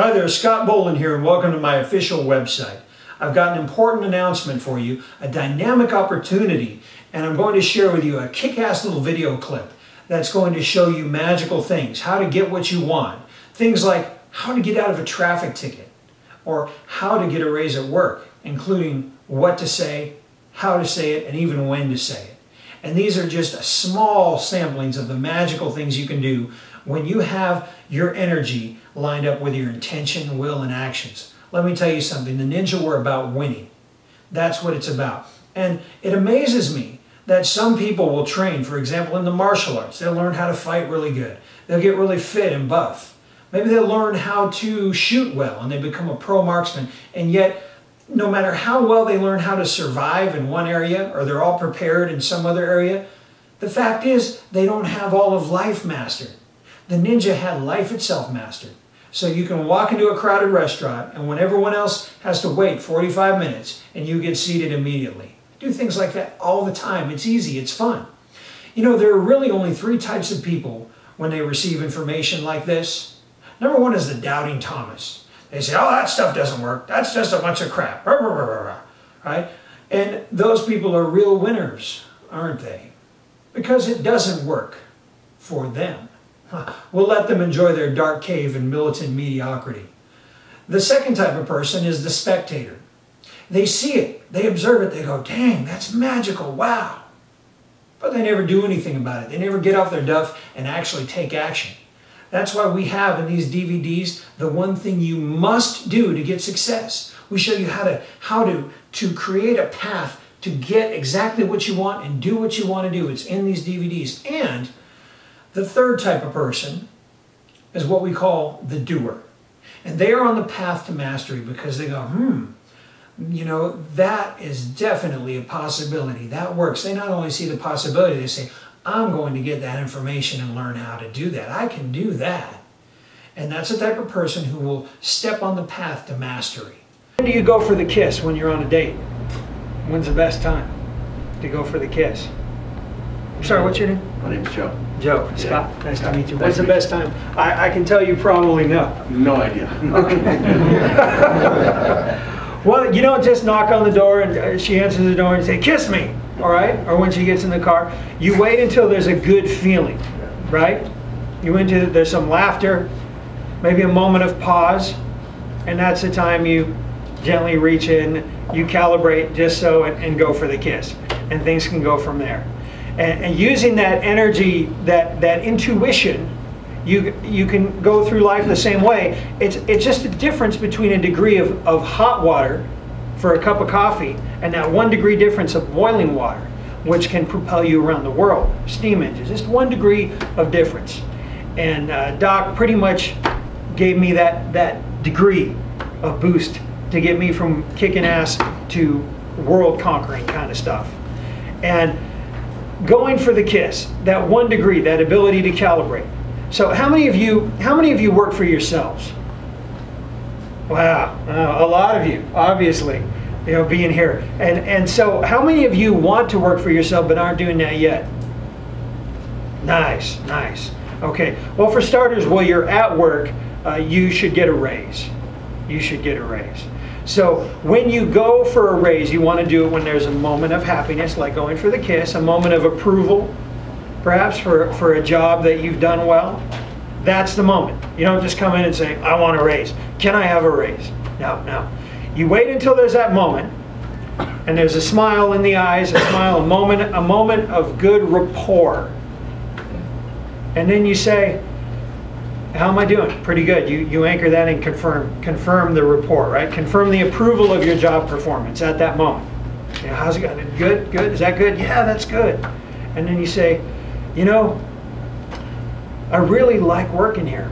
Hi there, Scott Bolan here, and welcome to my official website. I've got an important announcement for you, a dynamic opportunity, and I'm going to share with you a kick-ass little video clip that's going to show you magical things, how to get what you want. Things like how to get out of a traffic ticket, or how to get a raise at work, including what to say, how to say it, and even when to say it. And these are just small samplings of the magical things you can do when you have your energy lined up with your intention, will, and actions. Let me tell you something, the ninja were about winning. That's what it's about. And it amazes me that some people will train, for example, in the martial arts. They'll learn how to fight really good. They'll get really fit and buff. Maybe they'll learn how to shoot well and they become a pro marksman. And yet, no matter how well they learn how to survive in one area, or they're all prepared in some other area, the fact is they don't have all of life mastered. The ninja had life itself mastered. So you can walk into a crowded restaurant, and when everyone else has to wait 45 minutes, and you get seated immediately. Do things like that all the time. It's easy, it's fun. You know, there are really only 3 types of people when they receive information like this. Number 1 is the doubting Thomas. They say, oh, that stuff doesn't work. That's just a bunch of crap. Right? And those people are real winners, aren't they? Because it doesn't work for them. We'll let them enjoy their dark cave and militant mediocrity. The second type of person is the spectator. They see it, they observe it, they go, dang, that's magical, wow. But they never do anything about it. They never get off their duff and actually take action. That's why we have in these DVDs the one thing you must do to get success. We show you how to create a path to get exactly what you want and do what you want to do. It's in these DVDs. And the third type of person is what we call the doer. And they are on the path to mastery because they go, you know, that is definitely a possibility. That works. They not only see the possibility, they say, I'm going to get that information and learn how to do that. I can do that. And that's the type of person who will step on the path to mastery. When do you go for the kiss when you're on a date? When's the best time to go for the kiss? I'm sorry, what's your name? My name's Joe. Joe. Yeah. Scott, nice to meet you. When's the best time? I can tell you probably no. No idea. Okay. Well, you don't just knock on the door and she answers the door and say, kiss me, all right? Or when she gets in the car, you wait until there's a good feeling, right? There's some laughter, maybe a moment of pause, and that's the time you gently reach in, you calibrate just so, and go for the kiss. And things can go from there. And using that energy, that intuition, you can go through life the same way. It's just a difference between a degree of hot water for a cup of coffee and that 1 degree difference of boiling water, which can propel you around the world. Steam engines, just 1 degree of difference. And Doc pretty much gave me that degree of boost to get me from kicking ass to world conquering kind of stuff. And going for the kiss, that 1 degree, that ability to calibrate. So how many of you work for yourselves? Wow, a lot of you, obviously, you know, being here. And so how many of you want to work for yourself but aren't doing that yet? Nice, nice. Okay, well, for starters, while you're at work, you should get a raise. You should get a raise. So when you go for a raise, you want to do it when there's a moment of happiness, like going for the kiss, a moment of approval, perhaps for a job that you've done well. That's the moment. You don't just come in and say, I want a raise. Can I have a raise? No, no. You wait until there's that moment, and there's a smile in the eyes, a moment of good rapport. And then you say, how am I doing? Pretty good. You anchor that and confirm the rapport, right? Confirm the approval of your job performance at that moment. You know, how's it going? Good, good. Is that good? Yeah, that's good. And then you say, you know, I really like working here.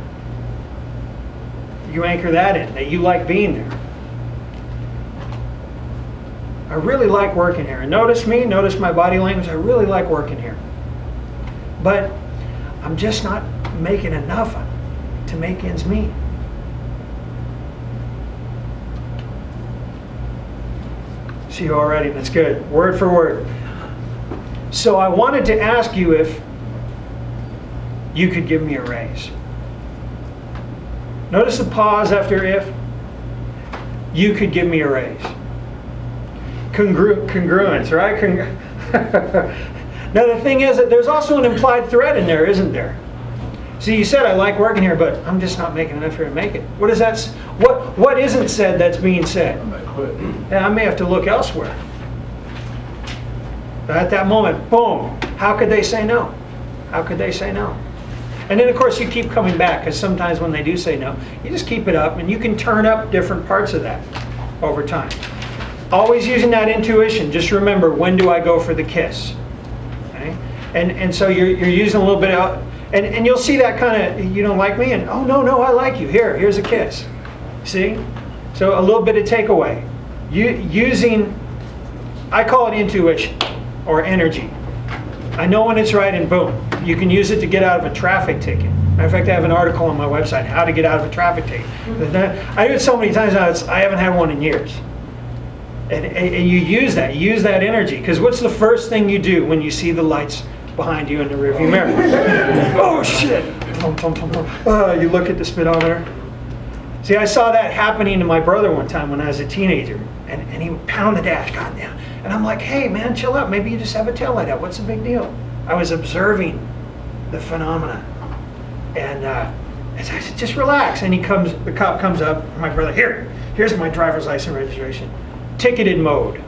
You anchor that in, that you like being there. I really like working here. And notice me, notice my body language. I really like working here. But I'm just not making enough to make ends meet. See you already, that's good. Word for word. So I wanted to ask you if you could give me a raise. Notice the pause after if. You could give me a raise. Congruence, right? Now the thing is that there's also an implied threat in there, isn't there? See, you said I like working here, but I'm just not making enough here to make it. What is that? What isn't said that's being said? I might quit. Yeah, I may have to look elsewhere. But at that moment, boom, how could they say no? How could they say no? And then of course you keep coming back, because sometimes when they do say no, you just keep it up, and you can turn up different parts of that over time. Always using that intuition. Just remember, when do I go for the kiss? Okay? And so you're using a little bit out, and you'll see that kind of, you don't like me, and oh no, I like you. Here's a kiss. See? So a little bit of takeaway. Using, I call it intuition or energy. I know when it's right, and boom. You can use it to get out of a traffic ticket. Matter of fact, I have an article on my website, how to get out of a traffic ticket. I do it so many times now, I haven't had one in years. And you use that energy, because what's the first thing you do when you see the lights behind you in the rearview mirror? Oh shit! You look at the speedometer. See, I saw that happening to my brother one time when I was a teenager, and he would pound the dash, goddamn. And I'm like, hey man, chill out. Maybe you just have a taillight out. What's the big deal? I was observing the phenomena, and I said, just relax. And the cop comes up. My brother, here's my driver's license registration. Ticketed mode.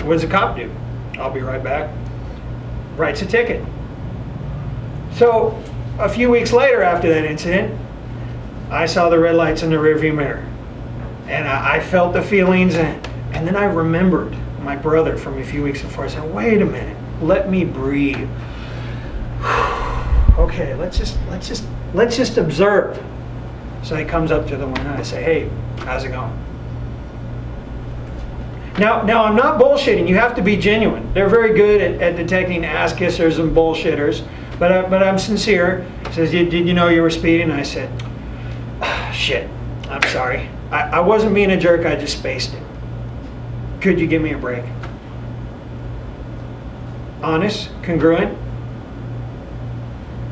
What does the cop do? I'll be right back. Writes a ticket. So a few weeks later after that incident, I saw the red lights in the rearview mirror, and I felt the feelings, and then I remembered my brother from a few weeks before. I said, wait a minute, let me breathe. Okay, let's just observe. So he comes up to the window and I say, hey, how's it going? Now I'm not bullshitting. You have to be genuine. They're very good at detecting ass kissers and bullshitters, but I'm sincere. He says, did you know you were speeding? I said, shit, I'm sorry. I wasn't being a jerk, I just spaced it. Could you give me a break? Honest, congruent.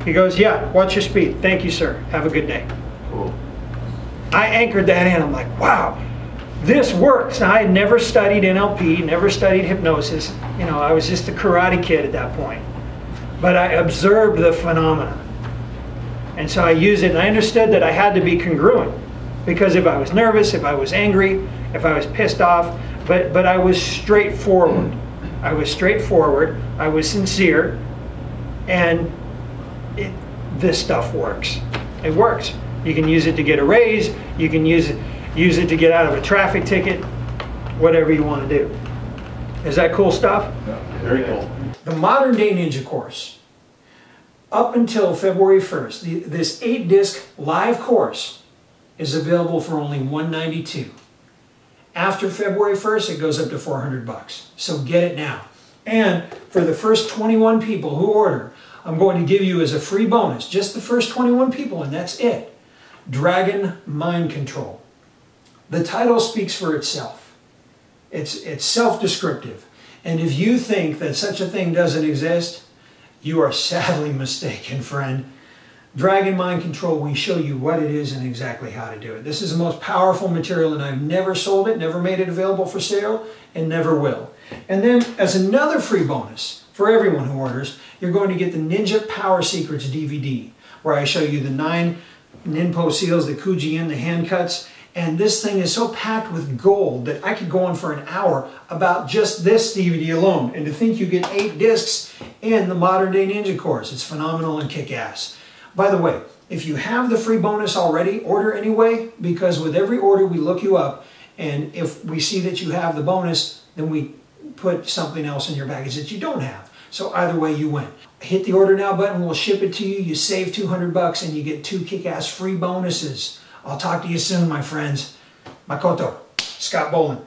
He goes, yeah, watch your speed. Thank you, sir. Have a good day. Cool. I anchored that in. I'm like, wow, this works. Now, I had never studied NLP, never studied hypnosis. You know, I was just a karate kid at that point. But I observed the phenomena. And so I used it, and I understood that I had to be congruent. Because if I was nervous, if I was angry, if I was pissed off, but I was straightforward. I was straightforward, I was sincere, and this stuff works. It works. You can use it to get a raise, you can use it to get out of a traffic ticket, whatever you want to do. Is that cool stuff? Yeah, very cool. The Modern Day Ninja course, up until February 1st, this 8-disc live course is available for only $192. After February 1st, it goes up to $400. So get it now. And for the first 21 people who order, I'm going to give you as a free bonus, just the first 21 people, and that's it, Dragon Mind Control. The title speaks for itself. It's self-descriptive. And if you think that such a thing doesn't exist, you are sadly mistaken, friend. Dragon Mind Control, we show you what it is and exactly how to do it. This is the most powerful material, and I've never sold it, never made it available for sale, and never will. And then, as another free bonus for everyone who orders, you're going to get the Ninja Power Secrets DVD, where I show you the 9 Ninpo seals, the Kuji-in, the hand cuts, and this thing is so packed with gold that I could go on for an hour about just this DVD alone. And to think you get 8 discs in the Modern Day Ninja course, it's phenomenal and kick-ass. By the way, if you have the free bonus already, order anyway, because with every order we look you up, and if we see that you have the bonus, then we put something else in your package that you don't have. So either way, you win. Hit the order now button, we'll ship it to you, you save $200, and you get 2 kick-ass free bonuses. I'll talk to you soon, my friends. Makoto, Scott Bolan.